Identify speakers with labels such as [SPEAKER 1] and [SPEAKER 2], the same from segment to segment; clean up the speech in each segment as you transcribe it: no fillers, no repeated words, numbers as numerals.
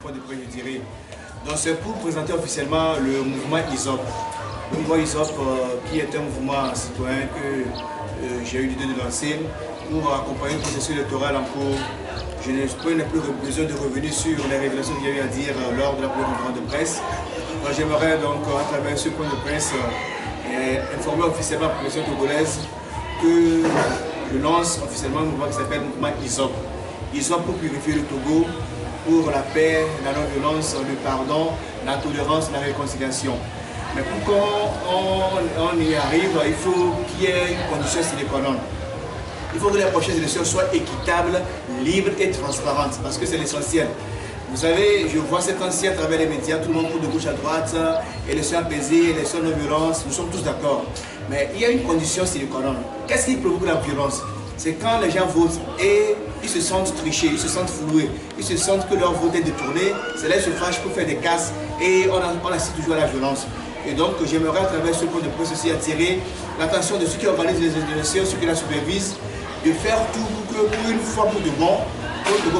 [SPEAKER 1] Je dirais. Donc c'est pour présenter officiellement le mouvement ISOP. Le mouvement ISOP qui est un mouvement citoyen que j'ai eu l'idée de lancer pour accompagner le processus électoral en cours. Je n'ai plus besoin de revenir sur les révélations qu'il y a eu à dire lors de la première conférence de presse. J'aimerais donc à travers ce point de presse informer officiellement la population togolaise que je lance officiellement un mouvement qui s'appelle le mouvement ISOP. ISOP pour purifier le Togo, pour la paix, la non-violence, le pardon, la tolérance, la réconciliation. Mais pour qu'on y arrive, il faut qu'il y ait une condition sine qua non. Il faut que les prochaines élections soient équitables, libres et transparentes, parce que c'est l'essentiel. Vous savez, je vois ces temps-ci à travers les médias, tout le monde court de gauche à droite, élections apaisées, élections non-violence, nous sommes tous d'accord. Mais il y a une condition sine qua non. Qu'est-ce qui provoque la violence? C'est quand les gens votent et ils se sentent trichés, ils se sentent floués, ils se sentent que leur vote est détourné, c'est là qu'ils se fâchent pour faire des casses et on assiste toujours à la violence. Et donc j'aimerais à travers ce point de presse aussi attirer l'attention de ceux qui organisent les élections, ceux qui la supervisent, de faire tout pour que pour une fois pour de bon,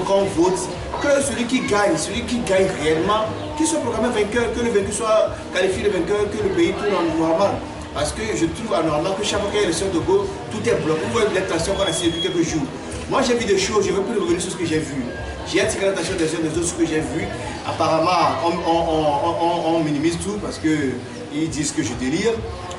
[SPEAKER 1] quand on vote, que celui qui gagne réellement, qu'il soit programmé vainqueur, que le vainqueur soit qualifié de vainqueur, que le pays tourne en normal. Parce que je trouve anormal que chaque fois qu'il y a l'élection de Togo, tout est bloqué. Vous voyez l'attention qu'on a assisté depuis quelques jours. Moi j'ai vu des choses, je ne veux plus revenir sur ce que j'ai vu. J'ai attiré l'attention des uns des autres sur ce que j'ai vu. Apparemment, on minimise tout parce qu'ils disent que je délire.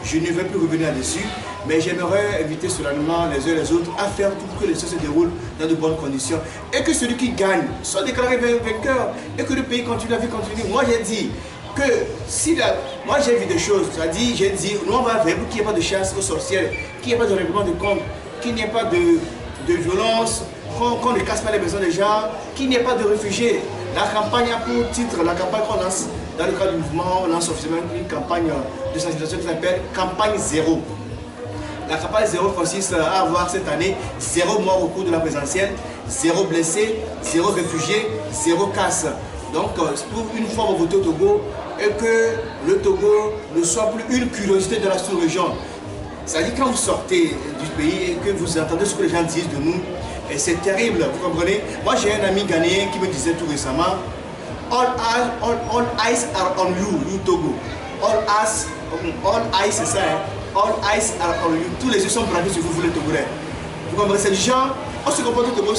[SPEAKER 1] Je ne vais plus revenir là-dessus. Mais j'aimerais inviter solennellement les uns les autres à faire tout pour que les choses se déroulent dans de bonnes conditions. Et que celui qui gagne soit déclaré vainqueur. Et que le pays continue, la vie continue. Moi j'ai dit que si moi j'ai vu des choses, c'est-à-dire j'ai dit nous on va faire pour qu'il n'y ait pas de chasse aux sorcières, qu'il n'y ait pas de règlement de compte, qu'il n'y ait pas de violence, qu'on ne casse pas les maisons des gens, qu'il n'y ait pas de réfugiés. La campagne a pour titre, la campagne qu'on lance dans le cadre du mouvement, on lance officiellement une campagne de sensibilisation qui s'appelle campagne zéro. La campagne zéro consiste à avoir cette année 0 mort au cours de la présidentielle, 0 blessé, 0 réfugié, 0 casse. Donc, pour une fois vous votez au Togo et que le Togo ne soit plus une curiosité de la sous-région. C'est-à-dire quand vous sortez du pays et que vous entendez ce que les gens disent de nous, et c'est terrible, vous comprenez? Moi j'ai un ami ghanéen qui me disait tout récemment, all eyes are on you, you Togo. All eyes, c'est ça, hein? All eyes are on you. Tous les yeux sont braqués sur vous, vous les Togolais. Vous comprenez? C'est du genre, on se comporte au Togo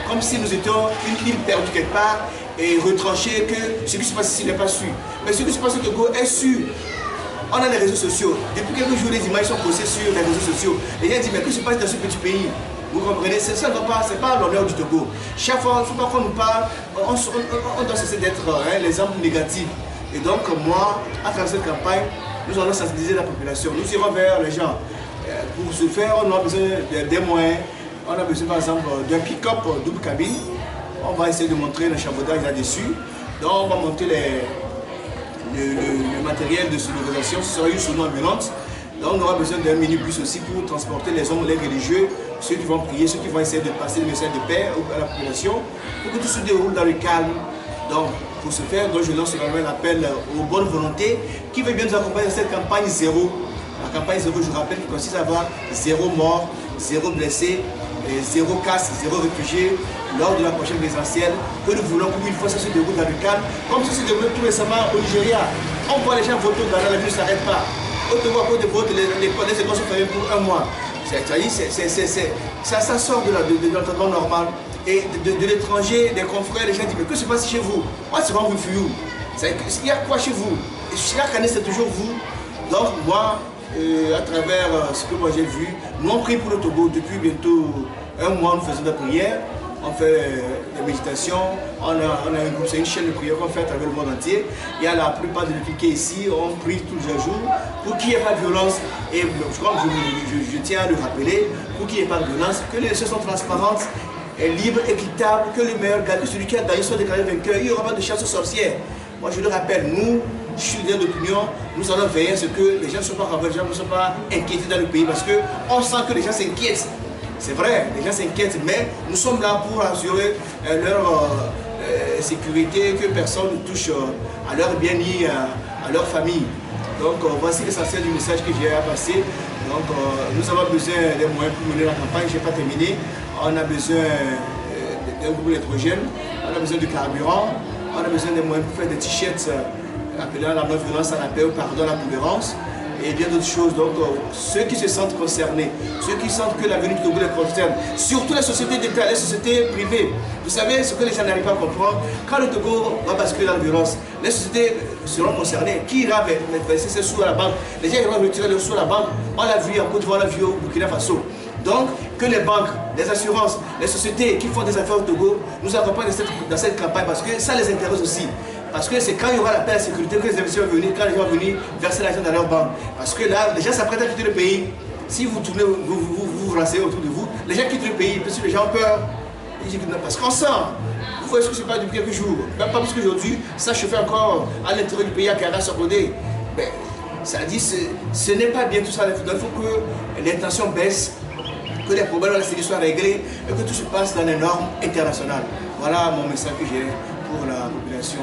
[SPEAKER 1] comme si nous étions une île perdue quelque part et retranchée, que ce qui se passe ici n'est pas sûr. Mais ce qui se passe au Togo est sûr. On a les réseaux sociaux. Depuis quelques jours, les images sont postées sur les réseaux sociaux. Les gens disent, mais que se passe dans ce petit pays? Vous comprenez? Ça ne va pas, c'est pas l'honneur du Togo. Chaque fois, il ne faut pas qu'on nous parle, on doit cesser d'être l'exemple négatif. Et donc, moi, à travers cette campagne, nous allons sensibiliser la population. Nous irons vers les gens. Pour ce faire, on a besoin des moyens. On a besoin, par exemple, d'un pick-up double cabine. On va essayer de montrer le chabaudage là-dessus. Donc, on va monter le matériel de sonorisation. Ce sera une sono ambulante. Donc, on aura besoin d'un minibus aussi pour transporter les hommes, les religieux, ceux qui vont prier, ceux qui vont essayer de passer le message de paix à la population, pour que tout se déroule dans le calme. Donc, pour ce faire, je lance également un appel aux bonnes volontés qui veulent bien nous accompagner dans cette campagne zéro. La campagne zéro, je rappelle, qui consiste à avoir 0 mort, 0 blessé, 0 casse, 0 réfugié lors de la prochaine présidentielle, que nous voulons qu'une fois ça se déroule dans le calme, comme ça se déroule tout récemment au Nigeria. On voit les gens voter au Ghana, la vie ne s'arrête pas. Au Togo, à cause de vote, les écoles sont fermées pour 1 mois. Ça sort de l'entendement normal. Et de l'étranger, des confrères, les gens disent, mais que se passe chez vous? Moi, c'est pas vous fuyou. Il y a quoi chez vous? Et chaque année, c'est toujours vous. Donc, moi, à travers ce que moi j'ai vu, nous on prie pour le Togo depuis bientôt 1 mois, nous faisons des prières. On fait des méditations, on a un groupe, c'est une chaîne de prière qu'on fait à travers le monde entier. Il y a la plupart de l'équipe qui est ici, on prie tous les jours pour qu'il n'y ait pas de violence. Et comme je tiens à le rappeler, pour qu'il n'y ait pas de violence, que les élections sont transparentes, et libres, équitables, que le meilleur gagne, que celui qui a gagné soit déclaré vainqueur. Il n'y aura pas de chasse aux sorcières. Moi je le rappelle, nous, je suis leader d'opinion, nous allons veiller à ce que les gens ne soient pas ravagés, les gens ne soient pas inquiétés dans le pays parce qu'on sent que les gens s'inquiètent. C'est vrai, les gens s'inquiètent, mais nous sommes là pour assurer leur sécurité, que personne ne touche à leur bien ni à leur famille. Donc voici l'essentiel du message que j'ai à passer. Donc nous avons besoin des moyens pour mener la campagne, je n'ai pas terminé. On a besoin d'un groupe électrogène, on a besoin de carburant, on a besoin des moyens pour faire des t-shirts appelant la non-violence à la paix, au pardon, à la tolérance, et bien d'autres choses. Donc, ceux qui se sentent concernés, ceux qui sentent que l'avenir du Togo les concerne, surtout les sociétés d'État, les sociétés privées. Vous savez ce que les gens n'arrivent pas à comprendre, quand le Togo va basculer dans la violence, les sociétés seront concernées. Qui ira verser ses sous à la banque? Les gens iront retirer leurs sous à la banque. On l'a vu en Côte d'Ivoire, on l'a vu au Burkina Faso. Donc, que les banques, les assurances, les sociétés qui font des affaires au Togo nous accompagnent dans cette campagne parce que ça les intéresse aussi. Parce que c'est quand il y aura la paix et la sécurité que les investisseurs vont venir, quand les gens vont venir verser l'argent dans leur banque. Parce que là, les gens s'apprêtent à quitter le pays. Si vous tournez, vous renseignez autour de vous, les gens quittent le pays parce que les gens ont peur. Parce qu'on sent, vous voyez ce que c'est pas depuis quelques jours, même pas plus qu'aujourd'hui, ça chauffait encore à l'intérieur du pays à Kara-Sokodé. Ça dit, ce n'est pas bien tout ça. Il faut que les tensions baissent, que les problèmes de la sécurité soient réglés et que tout se passe dans les normes internationales. Voilà mon message que j'ai pour la population